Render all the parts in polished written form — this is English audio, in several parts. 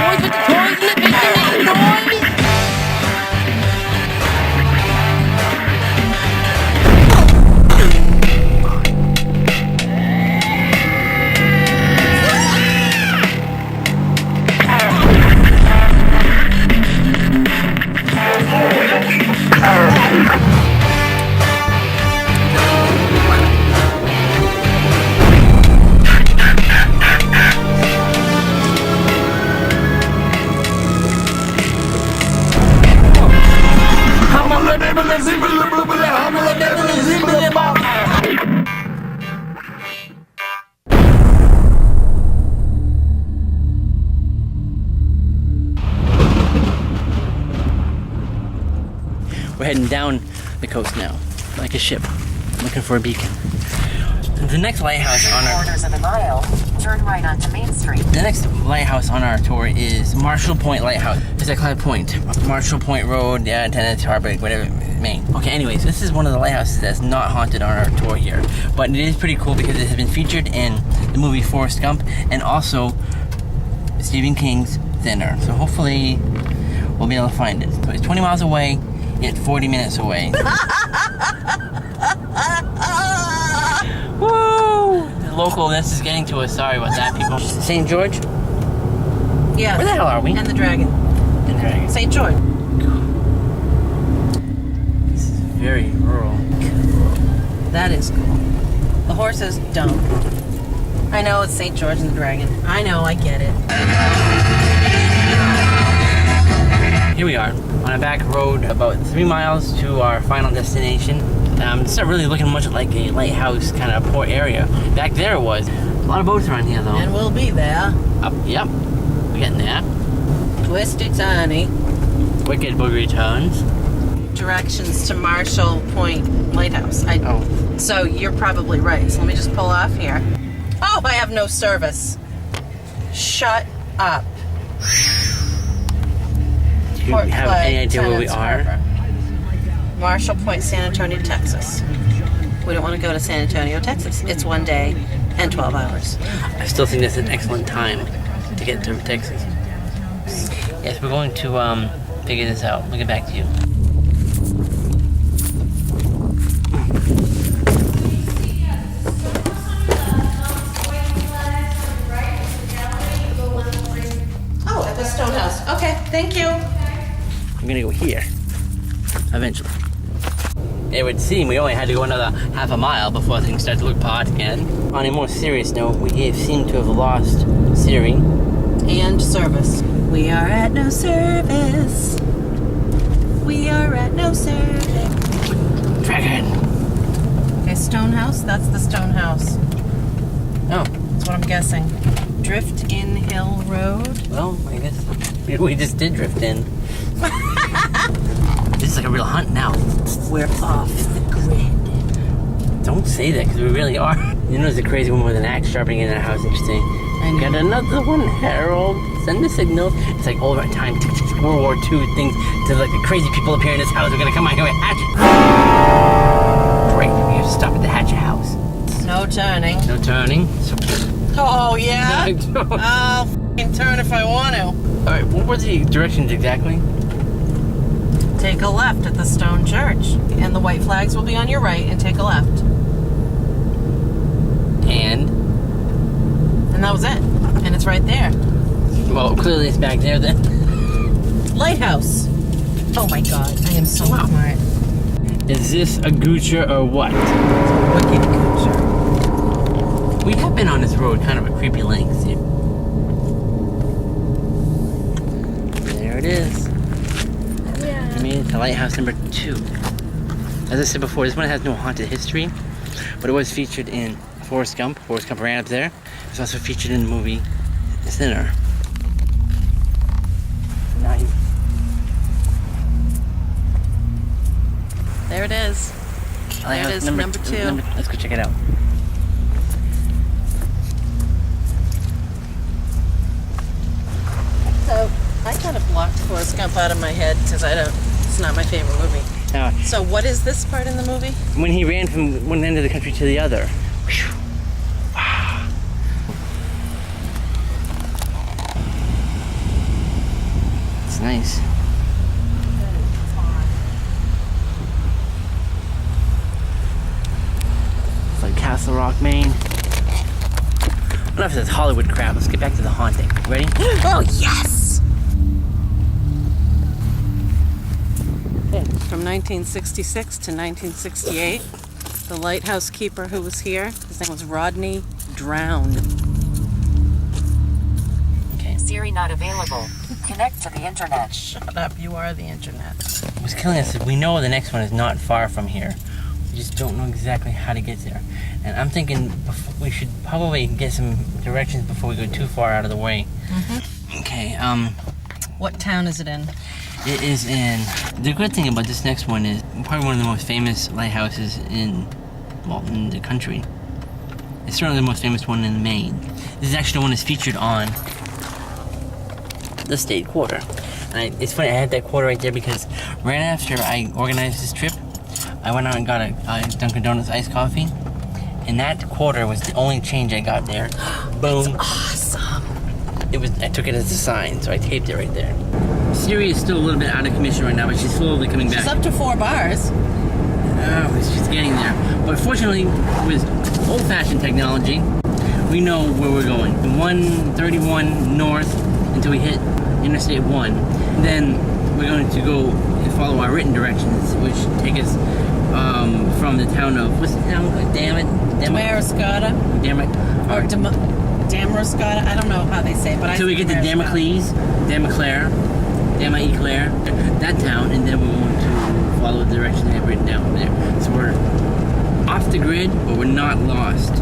boys with the toys and the big noise. We're heading down the coast now, like a ship, looking for a beacon. The next lighthouse on our... 3/4 of a mile, turn right onto Main Street. The next lighthouse on our tour is Marshall Point Lighthouse. It's at Clyde Point. Marshall Point Road, yeah, Tennessee Harbor, whatever, Maine. Okay, anyways, this is one of the lighthouses that's not haunted on our tour here. But it is pretty cool because it has been featured in the movie Forrest Gump and also Stephen King's Thinner. So hopefully we'll be able to find it. So it's 20 miles away, yet 40 minutes away. Woo! The localness is getting to us. Sorry about that, people. St. George? Yeah. Where the hell are we? And the dragon. The dragon. St. George. This is very rural. That is cool. The horses don't. I know it's St. George and the dragon. I know, I get it. Here we are on a back road about 3 miles to our final destination. It's not really looking much like a lighthouse kind of port area. Back there it was. A lot of boats around here though. And we'll be there. Yep. We're getting there. Twisty tiny. Wicked boogery tones. Directions to Marshall Point Lighthouse. So you're probably right. So let me just pull off here. Oh, I have no service. Shut up. Do you have any idea where we are? Harbor. Marshall Point, San Antonio, Texas. We don't want to go to San Antonio, Texas. It's 1 day and 12 hours. I still think that's an excellent time to get to Texas. Yes, we're going to figure this out. We'll get back to you. Oh, at the Stone House. Okay, thank you. I'm gonna go here, eventually. It would seem we only had to go another half a mile before things start to look pot again. On a more serious note, we seem to have lost Siri. And service. We are at no service. We are at no service. Dragon! Okay, Stone House? That's the Stone House. Oh, That's what I'm guessing. Drift In Hill Road. well, I guess we just did drift in. This is like a real hunt now. We're off the grid. Don't say that, because we really are. You know, there's a crazy woman with an axe sharpening in our house interesting. I know. Got another one, Harold. Send the signal. It's like all that time, World War II things, to like the crazy people appear in this house. We're gonna come out here with hatchet. Great, we have to stop at the hatchet house. No turning. No turning. So, Oh, yeah? all I'll f***ing turn if I want to. right, what were the directions exactly? Take a left at the Stone Church. And the white flags will be on your right, and take a left. And, And that was it. And it's right there. well, clearly it's back there then. Lighthouse. Oh my god, I am so smart. Is this a goocher or what? Wicked goocher. We have been on this road kind of a creepy length. There it is. Yeah. I mean, to lighthouse number 2. As I said before, this one has no haunted history, but it was featured in Forrest Gump. Forrest Gump ran up there. It's also featured in the movie Thinner. Nice. There it is. There it is, number 2. Let's go check it out. So, I kind of blocked Forrest Gump out of my head because it's not my favorite movie. Now, So what is this part in the movie? when he ran from one end of the country to the other. Whew. Wow. nice. It's like Castle Rock, Maine. Enough of this Hollywood crap. Let's get back to the haunting. Ready? Oh, yes! From 1966 to 1968, the lighthouse keeper who was here, his name was Rodney, drowned. Okay. Siri not available. Connect to the internet. Shut up, you are the internet. What's killing us is we know the next one is not far from here. We just don't know exactly how to get there. And I'm thinking we should probably get some directions before we go too far out of the way. Mm-hmm. Okay, What town is it in? it is in... The good thing about this next one is probably one of the most famous lighthouses in Walton, the country. It's certainly the most famous one in Maine. This is actually the one that's featured on the state quarter. And it's funny, I had that quarter right there because right after I organized this trip, I went out and got a Dunkin' Donuts iced coffee, and that quarter was the only change I got there. Boom. Awesome. I took it as a sign, so I taped it right there. Siri is still a little bit out of commission right now, but she's slowly coming back. She's up to 4 bars. Oh, she's getting there. But fortunately, with old-fashioned technology, we know where we're going. 131 north until we hit Interstate 1. Then we're going to go and follow our written directions, which take us from the town of, what's the town? Damariscotta. Or Damariscotta. I don't know how they say it, but I Until we get to Damocles, Damocles, that town, and then we're going to follow the directions they have written down there. So we're off the grid, but we're not lost.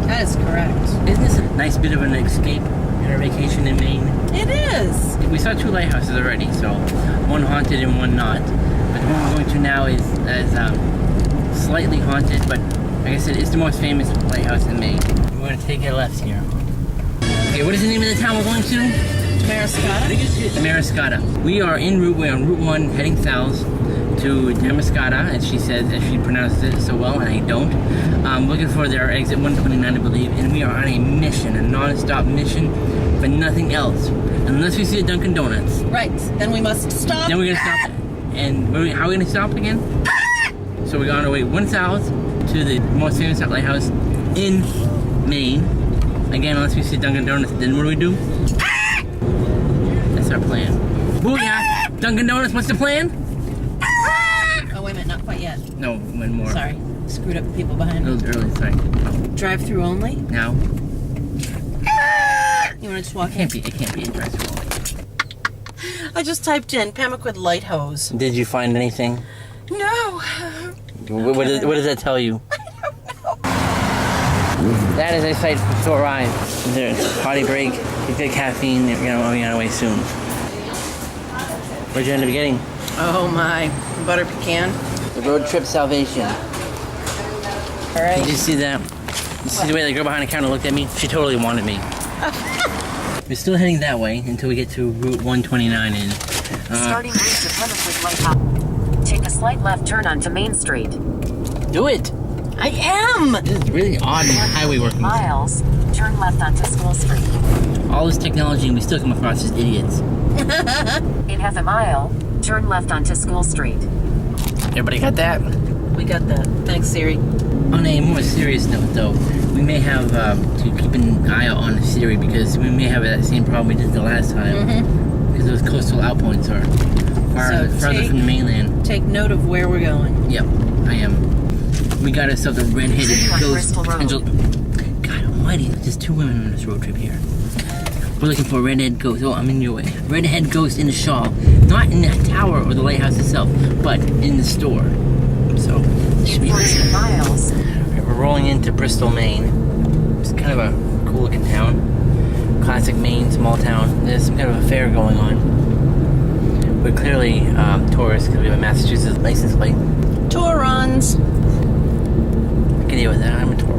That is correct. Isn't this a nice bit of an escape in our vacation in Maine? It is. We saw 2 lighthouses already, so one haunted and one not. But the one we're going to now is slightly haunted, but like I said, it's the most famous lighthouse in Maine. We're going to take a left here. Okay, what is the name of the town we're going to? Damariscotta. We are en route. We're on Route 1 heading south to Damariscotta, as she says, as she pronounces it so well, and I don't. Looking for their exit 129, I believe, and we are on a mission, a non-stop mission, but nothing else. Unless we see a Dunkin' Donuts. Right. Then we must stop. Then we're going to stop. And how are we going to stop again? So we're on our way 1 south to the most famous lighthouse in Maine. Again, unless we see Dunkin' Donuts, then what do we do? That's our plan. Booyah! Dunkin' Donuts, what's the plan? Oh, wait a minute, not quite yet. No, one more. Sorry, screwed up the people behind A me. little early, sorry. Drive-through only? Now? You want to just walk It can't be a drive-through only. I just typed in Pemaquid Lighthouse. Did you find anything? No. What does that tell you? That is a sight to arrive. There's a potty break. You get caffeine. You're going to be on our way soon. Where'd you end up getting? Oh my, butter pecan. The road trip salvation. All right. Did you see that? You see the way the girl behind the counter looked at me? She totally wanted me. We're still heading that way until we get to Route 129 in. Starting route to Pemaquid Lighthouse. Take a slight left turn onto Main Street. Do it! I am! This is really odd highway working. Miles, turn left onto School Street. All this technology and we still come across as idiots. In half a mile, turn left onto School Street. Everybody got that? We got that. Thanks, Siri. On a more serious note, though, we may have to keep an eye out on Siri because we may have that same problem we did the last time. Because those coastal outpoints are farther from the mainland. Take note of where we're going. Yep, I am. We got ourselves a red-headed ghost angel. God almighty, there's 2 women on this road trip here. We're looking for a red-headed ghost. Oh, I'm in your way. Red-headed ghost in the shawl. Not in the tower or the lighthouse itself, but in the store. So, should be 14 miles. We're rolling into Bristol, Maine. It's kind of a cool-looking town. Classic Maine, small town. There's some kind of a fair going on. We're clearly tourists because we have a Massachusetts license plate. Tour runs. I can deal with that. I'm a tour